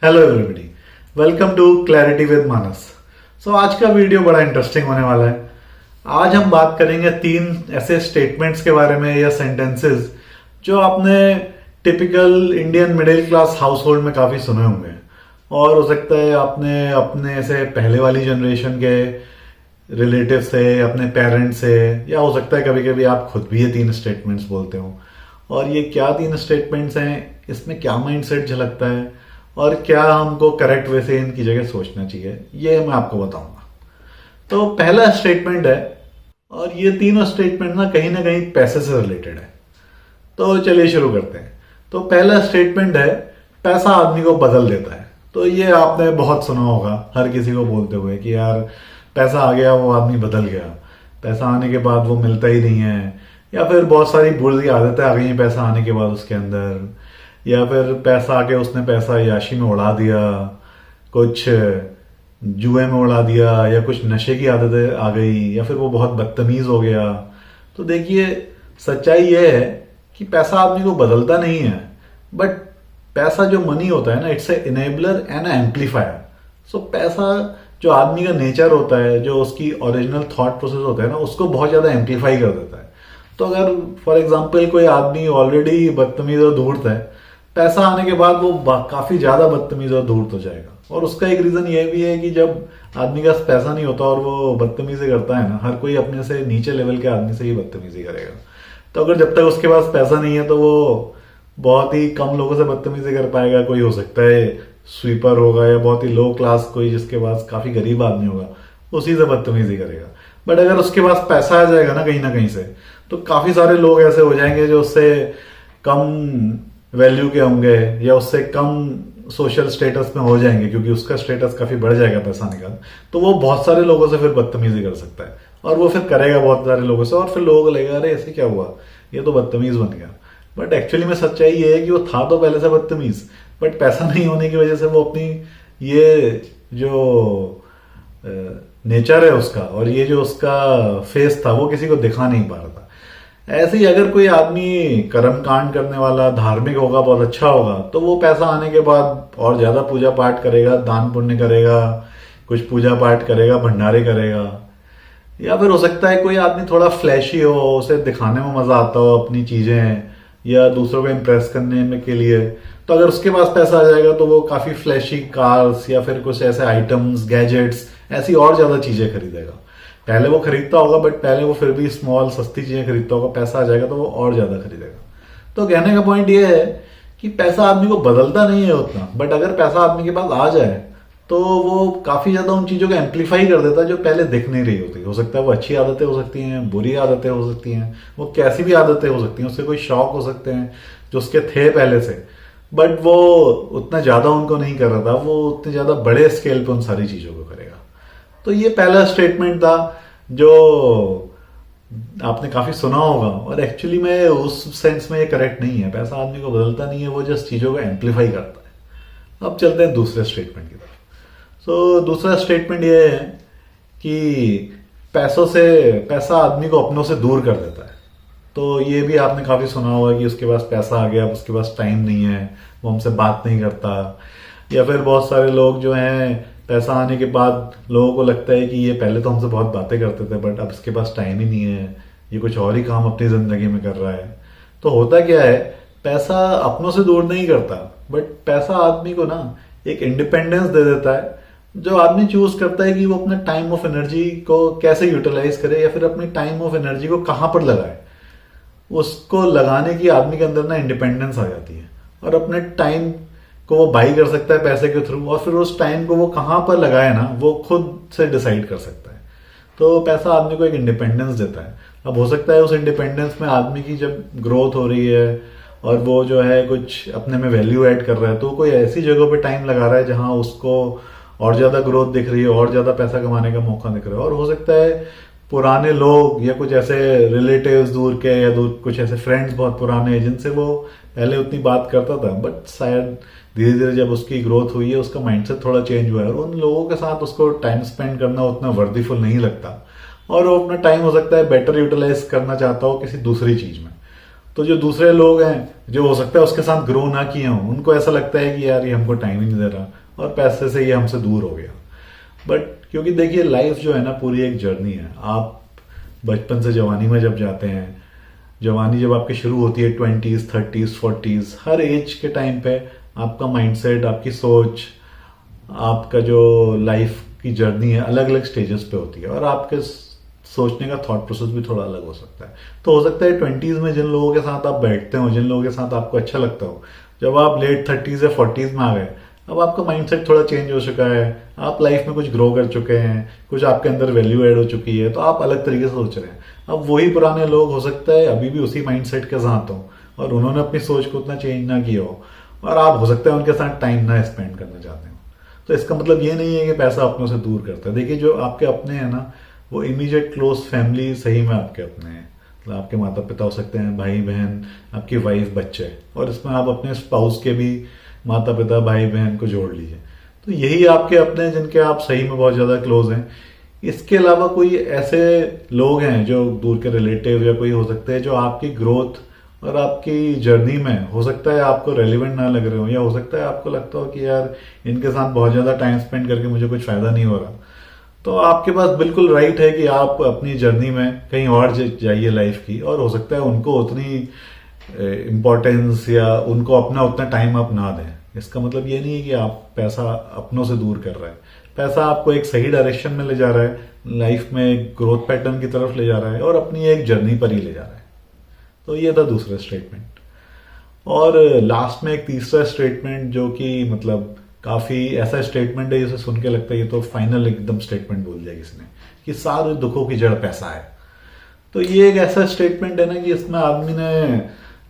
Hello everybody, welcome to clarity with Manas. आज का video बड़ा इंटरेस्टिंग होने वाला है। आज हम बात करेंगे 3 ऐसे स्टेटमेंट्स के बारे में या सेंटेंसेस जो आपने typical Indian middle class house hold में काफी सुने होंगे, और हो सकता है आपने अपने ऐसे पहले वाली जनरेशन के रिलेटिव से, अपने पेरेंट्स से, या हो सकता है कभी कभी आप खुद भी ये 3 स्टेटमेंट्स बोलते हो। और ये क्या 3 स्टेटमेंट्स हैं, इसमें क्या माइंडसेट झलकता है और क्या हमको करेक्ट वे से इनकी जगह सोचना चाहिए, ये मैं आपको बताऊंगा। तो पहला स्टेटमेंट है, और ये तीनों स्टेटमेंट ना कहीं पैसे से रिलेटेड है। तो चलिए शुरू करते हैं। तो पहला स्टेटमेंट है, पैसा आदमी को बदल देता है। तो ये आपने बहुत सुना होगा हर किसी को बोलते हुए कि यार पैसा आ गया, वो आदमी बदल गया, पैसा आने के बाद वो मिलता ही नहीं है, या फिर बहुत सारी बुरी आदतें आ गई हैं पैसा आने के बाद उसके अंदर, या फिर पैसा आके उसने पैसा याशी में उड़ा दिया, कुछ जुए में उड़ा दिया, या कुछ नशे की आदतें आ गई, या फिर वो बहुत बदतमीज हो गया। तो देखिए, सच्चाई ये है कि पैसा आदमी को बदलता नहीं है, बट पैसा जो मनी होता है ना, it's a enabler and amplifier. So पैसा जो आदमी का नेचर होता है, जो उसकी ओरिजिनल थॉट प्रोसेस होता है ना, उसको बहुत ज्यादा एम्पलीफाई कर देता है। तो अगर फॉर एग्जाम्पल कोई आदमी ऑलरेडी बदतमीज और धूर्त है, पैसा आने के बाद वो काफी ज्यादा बदतमीज और धूर्त हो जाएगा। और उसका एक रीजन ये भी है कि जब आदमी का पैसा नहीं होता और वो बदतमीजी करता है ना, हर कोई अपने से नीचे लेवल के आदमी से ही बदतमीजी करेगा। तो अगर जब तक उसके पास पैसा नहीं है तो वो बहुत ही कम लोगों से बदतमीजी कर पाएगा। कोई हो सकता है स्वीपर होगा, या बहुत ही लो क्लास कोई जिसके पास काफी गरीब आदमी होगा, उसी से बदतमीजी करेगा। बट अगर उसके पास पैसा आ जाएगा ना कहीं से, तो काफी सारे लोग ऐसे हो जाएंगे जो उससे कम वैल्यू के होंगे या उससे कम सोशल स्टेटस में हो जाएंगे, क्योंकि उसका स्टेटस काफी बढ़ जाएगा पैसा आने का। तो वो बहुत सारे लोगों से फिर बदतमीजी कर सकता है, और वो फिर करेगा बहुत सारे लोगों से, और फिर लोगों को लगेगा अरे ऐसे क्या हुआ, ये तो बदतमीज बन गया। बट एक्चुअली में सच्चाई ये है कि वो था तो पहले से बदतमीज, बट पैसा नहीं होने की वजह से वो अपनी ये जो नेचर है उसका, और ये जो उसका फेस था, वो किसी को दिखा नहीं पा रहा था। ऐसे ही अगर कोई आदमी कर्म कांड करने वाला, धार्मिक होगा, बहुत अच्छा होगा, तो वो पैसा आने के बाद और ज्यादा पूजा पाठ करेगा, दान पुण्य करेगा, कुछ पूजा पाठ करेगा, भंडारे करेगा। या फिर हो सकता है कोई आदमी थोड़ा फ्लैशी हो, उसे दिखाने में मजा आता हो अपनी चीजें, या दूसरों को इम्प्रेस करने में के लिए। तो अगर उसके पास पैसा आ जाएगा तो वो काफी फ्लैशी कार्स या फिर कुछ ऐसे आइटम्स, गैजेट्स, ऐसी और ज्यादा चीजें खरीदेगा। पहले वो खरीदता होगा, बट पहले वो फिर भी स्मॉल सस्ती चीजें खरीदता होगा, पैसा आ जाएगा तो वो और ज्यादा खरीदेगा। तो कहने का पॉइंट ये है कि पैसा आदमी को बदलता नहीं है उतना, बट अगर पैसा आदमी के पास आ जाए तो वो काफी ज्यादा उन चीजों को एम्पलीफाई कर देता है जो पहले दिख नहीं रही होती। हो सकता है वो अच्छी आदतें हो सकती हैं, बुरी आदतें हो सकती हैं, वो कैसी भी आदतें हो सकती हैं, उससे कोई शौक हो सकते हैं जो उसके थे पहले से, बट वो उतना ज्यादा उनको नहीं कर रहा था, वो उतने ज्यादा बड़े स्केल पे उन सारी चीजों को करेगा। तो ये पहला स्टेटमेंट था जो आपने काफी सुना होगा, और एक्चुअली में उस सेंस में ये करेक्ट नहीं है। पैसा आदमी को बदलता नहीं है, वो जस्ट चीजों को एम्पलीफाई करता है। अब चलते हैं दूसरे स्टेटमेंट की तरफ। दूसरा स्टेटमेंट ये है कि पैसा आदमी को अपनों से दूर कर देता है। तो ये भी आपने काफी सुना होगा कि उसके पास पैसा आ गया, उसके पास टाइम नहीं है, वो हमसे बात नहीं करता। या फिर बहुत सारे लोग जो हैं, पैसा आने के बाद लोगों को लगता है कि ये पहले तो हमसे बहुत बातें करते थे, बट अब इसके पास टाइम ही नहीं है, ये कुछ और ही काम अपनी जिंदगी में कर रहा है। तो होता क्या है, पैसा अपनों से दूर नहीं करता, बट पैसा आदमी को ना एक इंडिपेंडेंस दे देता है, जो आदमी चूज करता है कि वो अपने टाइम ऑफ एनर्जी को कैसे यूटिलाइज करे, या फिर अपनी टाइम ऑफ एनर्जी को कहां पर लगाए। उसको लगाने की आदमी के अंदर ना इंडिपेंडेंस आ जाती है, और अपने टाइम को वो बाई कर सकता है पैसे के थ्रू, और फिर उस टाइम को वो कहां पर लगाए ना, वो खुद से डिसाइड कर सकता है। तो पैसा आदमी को एक इंडिपेंडेंस देता है। अब हो सकता है उस इंडिपेंडेंस में आदमी की जब ग्रोथ हो रही है और वो जो है कुछ अपने में वैल्यू ऐड कर रहा है, तो कोई ऐसी जगह पे टाइम लगा रहा है जहां उसको और ज्यादा ग्रोथ दिख रही है, और ज्यादा पैसा कमाने का मौका दिख रहा है। और हो सकता है पुराने लोग या कुछ ऐसे रिलेटिव्स दूर के, या कुछ ऐसे फ्रेंड्स बहुत पुराने जिनसे वो पहले उतनी बात करता था, बट शायद धीरे धीरे जब उसकी ग्रोथ हुई है, उसका माइंडसेट थोड़ा चेंज हुआ है, और उन लोगों के साथ उसको टाइम स्पेंड करना उतना वर्दीफुल नहीं लगता, और वो अपना टाइम हो सकता है बेटर यूटिलाइज करना चाहता हो किसी दूसरी चीज में। तो जो दूसरे लोग हैं जो हो सकता है उसके साथ ग्रो ना किए हों, उनको ऐसा लगता है कि यार ये हमको टाइम ही नहीं दे रहा और पैसे से ये हमसे दूर हो गया। बट क्योंकि देखिए लाइफ जो है ना पूरी एक जर्नी है। आप बचपन से जवानी में जब जाते हैं, जवानी जब आपकी शुरू होती है 20s 30s 40s, हर एज के टाइम पे आपका माइंडसेट, आपकी सोच, आपका जो लाइफ की जर्नी है अलग अलग स्टेजेस पे होती है और आपके सोचने का थॉट प्रोसेस भी थोड़ा अलग हो सकता है। तो हो सकता है 20s में जिन लोगों के साथ आप बैठते हो, जिन लोगों के साथ आपको अच्छा लगता हो, जब आप लेट 30s या 40s में आ गए, अब आपका माइंडसेट थोड़ा चेंज हो चुका है, आप लाइफ में कुछ ग्रो कर चुके हैं, कुछ आपके अंदर वैल्यू ऐड हो चुकी है, तो आप अलग तरीके से सोच रहे हैं। अब वही पुराने लोग हो सकता है अभी भी उसी माइंडसेट के साथ हो और उन्होंने अपनी सोच को उतना चेंज ना किया हो और आप हो सकता है उनके साथ टाइम ना स्पेंड करना चाहते हो। तो इसका मतलब ये नहीं है कि पैसा अपनों से दूर करता है। देखिए जो आपके अपने हैं ना, वो इमीडिएट क्लोज फैमिली सही में आपके अपने हैं। मतलब आपके माता पिता हो सकते हैं, भाई बहन, आपकी वाइफ, बच्चे, और इसमें आप अपने स्पाउस के भी माता पिता भाई बहन को जोड़ लीजिए। तो यही आपके अपने हैं जिनके आप सही में बहुत ज्यादा क्लोज हैं। इसके अलावा कोई ऐसे लोग हैं जो दूर के रिलेटिव या कोई हो सकते हैं जो आपकी ग्रोथ और आपकी जर्नी में हो सकता है आपको रेलिवेंट ना लग रहे हो, या हो सकता है आपको लगता हो कि यार इनके साथ बहुत ज्यादा टाइम स्पेंड करके मुझे कुछ फायदा नहीं हो रहा। तो आपके पास बिल्कुल राइट है कि आप अपनी जर्नी में कहीं और जाइए लाइफ की, और हो सकता है उनको उतनी इम्पोर्टेंस या उनको अपना उतना टाइम आप ना दें। इसका मतलब ये नहीं है कि आप पैसा अपनों से दूर कर रहे हैं। पैसा आपको एक सही डायरेक्शन में ले जा रहा है, लाइफ में ग्रोथ पैटर्न की तरफ ले जा रहा है और अपनी एक जर्नी पर ही ले जा रहा है। तो ये था दूसरा स्टेटमेंट। और लास्ट में एक तीसरा स्टेटमेंट जो कि मतलब काफी ऐसा स्टेटमेंट है जिसे सुन के लगता है ये तो फाइनल एकदम स्टेटमेंट बोल दिया किसने, कि सारे दुखों की जड़ पैसा है। तो ये एक ऐसा स्टेटमेंट है ना कि इसमें आदमी ने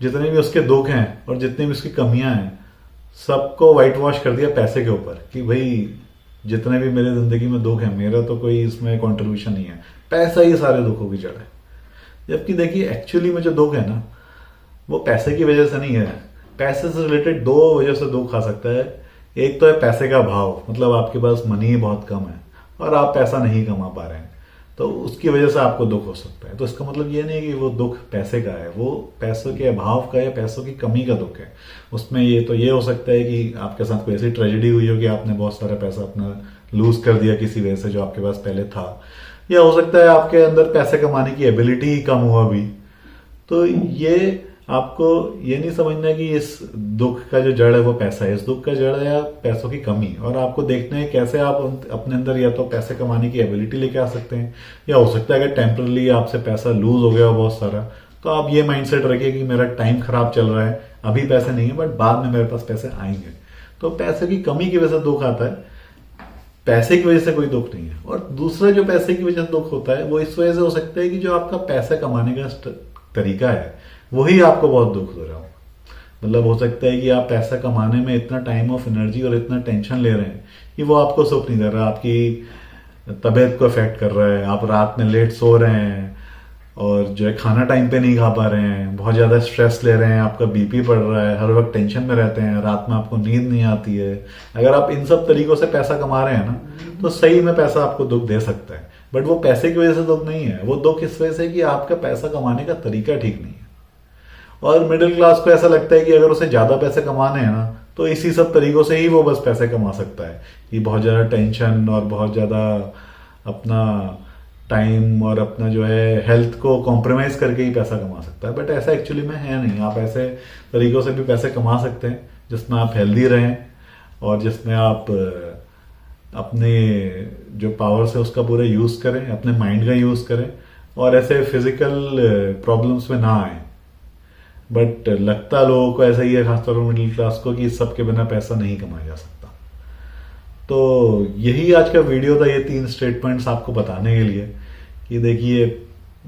जितने भी उसके दुख हैं और जितनी भी उसकी कमियां हैं सबको व्हाइट वॉश कर दिया पैसे के ऊपर, कि भाई जितने भी मेरे जिंदगी में दुख है मेरा तो कोई इसमें कंट्रीब्यूशन नहीं है, पैसा ही सारे दुखों की जड़ है। जबकि देखिए एक्चुअली में जो दुख है ना वो पैसे की वजह से नहीं है। पैसे से रिलेटेड दो वजह से दुख आ सकता है। एक तो है पैसे का भाव, मतलब आपके पास मनी बहुत कम है और आप पैसा नहीं कमा पा रहे हैं, तो उसकी वजह से आपको दुख हो सकता है। तो इसका मतलब ये नहीं कि वो दुख पैसे का है, वो पैसों के अभाव का या पैसों की कमी का दुख है। उसमें ये हो सकता है कि आपके साथ कोई ऐसी ट्रेजेडी हुई हो कि आपने बहुत सारा पैसा अपना लूज कर दिया किसी वजह से जो आपके पास पहले था, या हो सकता है आपके अंदर पैसे कमाने की एबिलिटी ही कम हुआ भी। तो ये आपको ये नहीं समझना कि इस दुख का जो जड़ है वो पैसा है, इस दुख का जड़ है पैसों की कमी। और आपको देखना है कैसे आप अपने अंदर या तो पैसे कमाने की एबिलिटी लेके आ सकते हैं, या हो सकता है अगर टेम्परली आपसे पैसा लूज हो गया हो बहुत सारा, तो आप ये माइंडसेट रखिए कि मेरा टाइम खराब चल रहा है, अभी पैसे नहीं है बट बाद में मेरे पास पैसे आएंगे। तो पैसे की कमी की वजह से दुख आता है, पैसे की वजह से कोई दुख नहीं है। और दूसरा जो पैसे की वजह से दुख होता है वो इस वजह से हो सकता है कि जो आपका पैसा कमाने का तरीका है वही आपको बहुत दुख दे रहा हो। मतलब हो सकता है कि आप पैसा कमाने में इतना टाइम ऑफ एनर्जी और इतना टेंशन ले रहे हैं कि वो आपको सुख नहीं दे रहा, आपकी तबीयत को अफेक्ट कर रहा है, आप रात में लेट सो रहे हैं और जो है खाना टाइम पे नहीं खा पा रहे हैं, बहुत ज्यादा स्ट्रेस ले रहे हैं, आपका बीपी बढ़ रहा है, हर वक्त टेंशन में रहते हैं, रात में आपको नींद नहीं आती है। अगर आप इन सब तरीकों से पैसा कमा रहे हैं ना, तो सही में पैसा आपको दुख दे सकता है। बट वो पैसे की वजह से दुख नहीं है, वो दुख इस वजह से कि आपका पैसा कमाने का तरीका ठीक नहीं है। और मिडिल क्लास को ऐसा लगता है कि अगर उसे ज्यादा पैसे कमाने हैं ना तो इसी सब तरीकों से ही वो बस पैसे कमा सकता है, कि बहुत ज्यादा टेंशन और बहुत ज्यादा अपना टाइम और अपना जो है हेल्थ को कॉम्प्रोमाइज करके ही पैसा कमा सकता है। बट ऐसा एक्चुअली में है नहीं। आप ऐसे तरीकों से भी पैसे कमा सकते हैं जिसमें आप हेल्दी रहें और जिसमें आप अपने जो पावर्स है उसका पूरा यूज करें, अपने माइंड का यूज करें और ऐसे फिजिकल प्रॉब्लम्स में ना आए। बट लगता लोगों को ऐसा ही है, खासतौर पर मिडिल क्लास को, कि सब के बिना पैसा नहीं कमाया जा सकता। तो यही आज का वीडियो था, ये 3 स्टेटमेंट्स आपको बताने के लिए कि देखिए,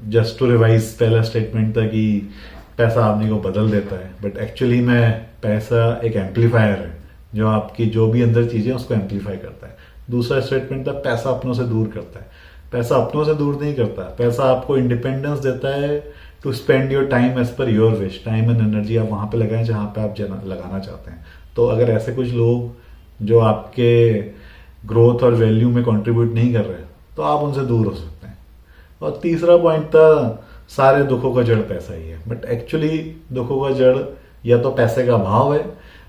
जस्ट टू रिवाइज, पहला स्टेटमेंट था कि पैसा आदमी को बदल देता है, बट एक्चुअली में पैसा एक एम्पलीफायर है जो आपकी जो भी अंदर चीजें उसको एम्पलीफाई करता है। दूसरा स्टेटमेंट था पैसा अपनों से दूर करता है। पैसा अपनों से दूर नहीं करता, पैसा आपको इंडिपेंडेंस देता है to spend your time as per your wish. Time and energy आप वहां पे लगाएं जहां पे आप लगाना चाहते हैं। तो अगर ऐसे कुछ लोग जो आपके ग्रोथ और वैल्यू में कंट्रीब्यूट नहीं कर रहे तो आप उनसे दूर हो सकते हैं। और तीसरा पॉइंट था सारे दुखों का जड़ पैसा ही है, बट एक्चुअली दुखों का जड़ या तो पैसे का भाव है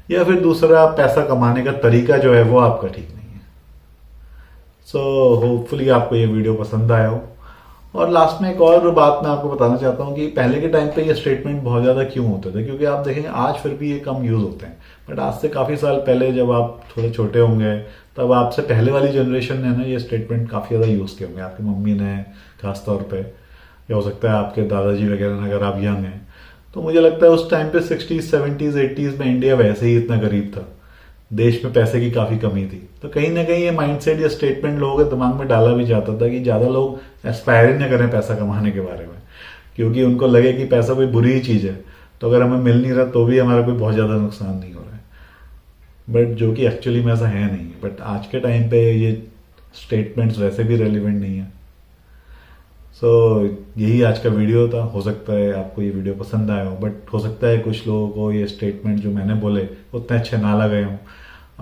या फिर दूसरा पैसा कमाने का तरीका जो है वो आपका ठीक नहीं है। सो होपफुली आपको ये वीडियो पसंद आया हो। और लास्ट में एक और बात मैं आपको बताना चाहता हूँ कि पहले के टाइम पे ये स्टेटमेंट बहुत ज़्यादा क्यों होते थे, क्योंकि आप देखेंगे आज फिर भी ये कम यूज़ होते हैं, बट आज से काफ़ी साल पहले जब आप थोड़े छोटे होंगे तब आपसे पहले वाली जनरेशन ने ना ये स्टेटमेंट काफ़ी ज़्यादा यूज़ किए होंगे, आपकी मम्मी ने खास तौर पे, या हो सकता है आपके दादाजी वगैरह ने, अगर आप यंग हैं। तो मुझे लगता है उस टाइम पे 60s 70s 80s में इंडिया वैसे ही इतना गरीब था, देश में पैसे की काफी कमी थी, तो कहीं ना कहीं ये माइंडसेट या स्टेटमेंट लोगों के दिमाग में डाला भी जाता था कि ज्यादा लोग एस्पायर ही न करें पैसा कमाने के बारे में, क्योंकि उनको लगे कि पैसा कोई बुरी ही चीज है, तो अगर हमें मिल नहीं रहा तो भी हमारा कोई बहुत ज्यादा नुकसान नहीं हो रहा है, बट जो कि एक्चुअली में ऐसा है नहीं। बट आज के टाइम पे ये स्टेटमेंट्स वैसे भी रेलिवेंट नहीं है। सो यही आज का वीडियो था। हो सकता है आपको ये वीडियो पसंद आया हो, बट हो सकता है कुछ लोगों को ये स्टेटमेंट जो मैंने बोले उतने अच्छे ना लगे हों।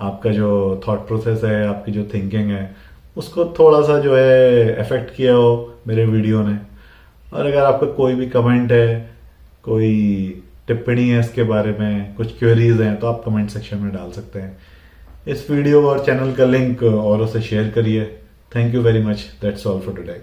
आपका जो थॉट प्रोसेस है, आपकी जो थिंकिंग है, उसको थोड़ा सा जो है अफेक्ट किया हो मेरे वीडियो ने। और अगर आपका कोई भी कमेंट है, कोई टिप्पणी है इसके बारे में, कुछ क्वेरीज हैं, तो आप कमेंट सेक्शन में डाल सकते हैं। इस वीडियो और चैनल का लिंक औरों से शेयर करिए। Thank you very much. That's all for today.